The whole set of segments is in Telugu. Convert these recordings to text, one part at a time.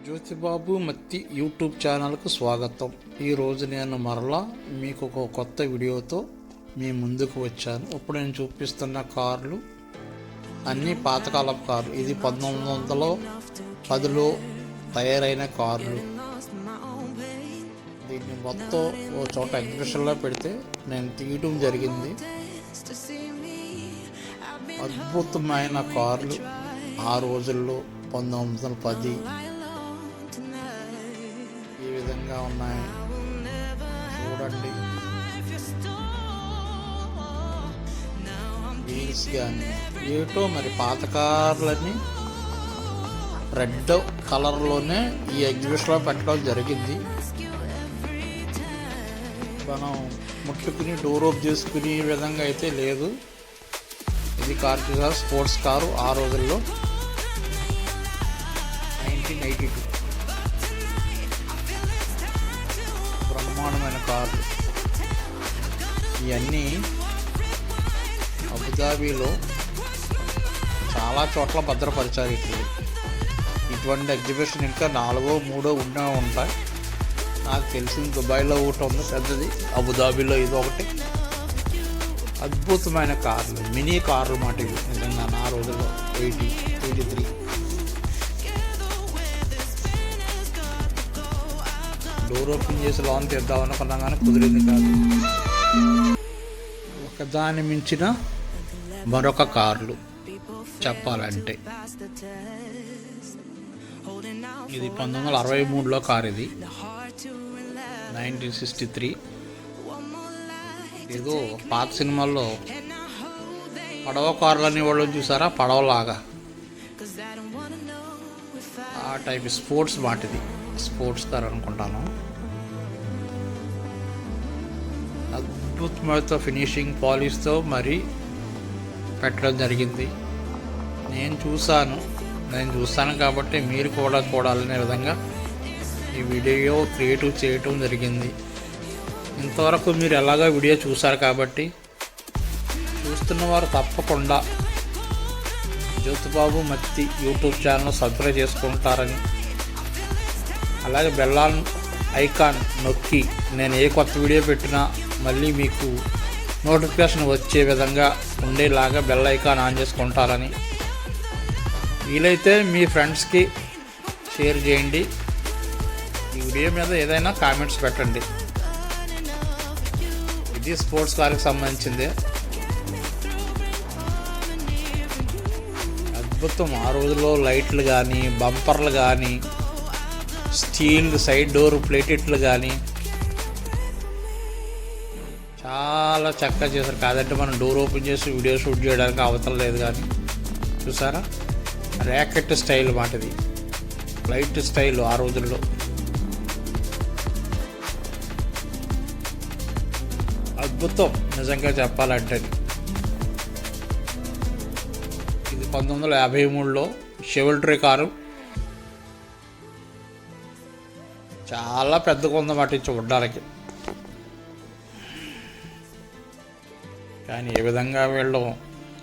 జ్యోతిబాబు మత్తి యూట్యూబ్ ఛానల్కు స్వాగతం. ఈరోజు నేను మరలా మీకు ఒక కొత్త వీడియోతో మీ ముందుకు వచ్చాను. ఇప్పుడు నేను చూపిస్తున్న కార్లు అన్నీ పాతకాలపు కార్లు. ఇది 1910లో తయారైన కార్లు. దీన్ని మొత్తం ఓ చోట ఎగ్జిబిషన్లో పెడితే నేను తీయడం జరిగింది. అద్భుతమైన కార్లు ఆ రోజుల్లో 1910 ఈ విధంగా ఉన్నాయి చూడండి. వీల్స్ కానీ ఏటో మరి పాత కార్లని రెడ్ కలర్లోనే ఈ ఎగ్జిబిషన్లో పెట్టడం జరిగింది. మనం ముట్టుకుని డోర్ ఓపెన్ చేసుకునే విధంగా అయితే లేదు. ఇది కార్ చూసారు, స్పోర్ట్స్ కారు ఆ రోజుల్లో 1982 బ్రహ్మాండమైన కార్లు. ఇవన్నీ అబుదాబీలో చాలా చోట్ల భద్రపరిచారు. ఇటువంటి ఎగ్జిబిషన్ ఇంకా 4 3 ఉండే ఉంటాయి. నాకు తెలిసింది దుబాయ్లో ఒకటి ఉంది పెద్దది, అబుదాబీలో ఇది ఒకటి. అద్భుతమైన కార్లు, మినీ కార్లు మాట ఇవి నిజంగా ఆ రోజుల్లో 83. డోర్ ఓపెన్ చేసి లోన్ తీద్దాం అనుకున్నా కానీ కుదిరింది కాదు. ఒకదాని మించిన మరొక కార్లు చెప్పాలంటే ఇది 1963లో కార్. ఇది 1963. ఏదో పాత సినిమాల్లో పడవ కార్లని వాళ్ళు చూసారా, పడవలాగా ఆ టైప్ స్పోర్ట్స్ మాట. ఇది స్పోర్ట్స్ కార్ అనుకుంటాను. అద్భుతమైన ఫినిషింగ్ పాలిష్తో మరి పెట్టడం జరిగింది. నేను చూస్తాను కాబట్టి మీరు కూడా చూడాలనే విధంగా ఈ వీడియో క్రియేటివ్ చేయటం జరిగింది. ఇంతవరకు మీరు ఎలాగో వీడియో చూశారు కాబట్టి చూస్తున్నవారు తప్పకుండా జ్యోతిబాబు మత్తి యూట్యూబ్ ఛానల్ సబ్స్క్రైబ్ చేసుకుంటారని, అలాగే బెల్ ఐకాన్ నొక్కి నేను ఏ కొత్త వీడియో పెట్టినా మళ్ళీ మీకు నోటిఫికేషన్ వచ్చే విధంగా ఉండేలాగా బెల్ ఐకాన్ ఆన్ చేసుకుంటారని, వీలైతే మీ ఫ్రెండ్స్కి షేర్ చేయండి. ఈ వీడియో మీద ఏదైనా కామెంట్స్ పెట్టండి. ఇది స్పోర్ట్స్ కార్కి సంబంధించింది. అద్భుతం. ఆ రోజుల్లో లైట్లు కానీ, బంపర్లు కానీ, స్టీల్ సైడ్ డోర్ ప్లేటెట్లు కానీ చాలా చక్కగా చేశారు. కాదంటే మనం డోర్ ఓపెన్ చేసి వీడియో షూట్ చేయడానికి అవసరం లేదు. కానీ చూసారా, ర్యాకెట్ స్టైల్ మాటది, లైట్ స్టైల్ ఆ రోజుల్లో. అద్భుతం నిజంగా చెప్పాలంటే. ఇది 1953లో షెవల్ట్రీ కారు. చాలా పెద్దగా ఉందన్నమాట చూడడానికి. కానీ ఏ విధంగా వీళ్ళు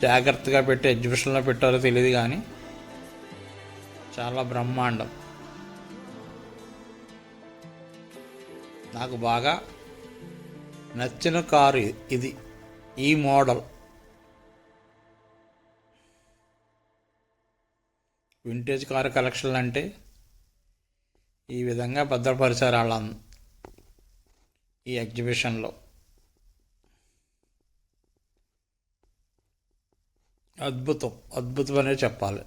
జాగ్రత్తగా పెట్టి ఎగ్జిబిషన్లో పెట్టారో తెలియదు, కానీ చాలా బ్రహ్మాండం. నాకు బాగా నచ్చిన కారు ఇది, ఈ మోడల్. వింటేజ్ కారు కలెక్షన్ అంటే ఈ విధంగా భద్రపరిచారు వాళ్ళని ఈ ఎగ్జిబిషన్లో. అద్భుతం అనే చెప్పాలి.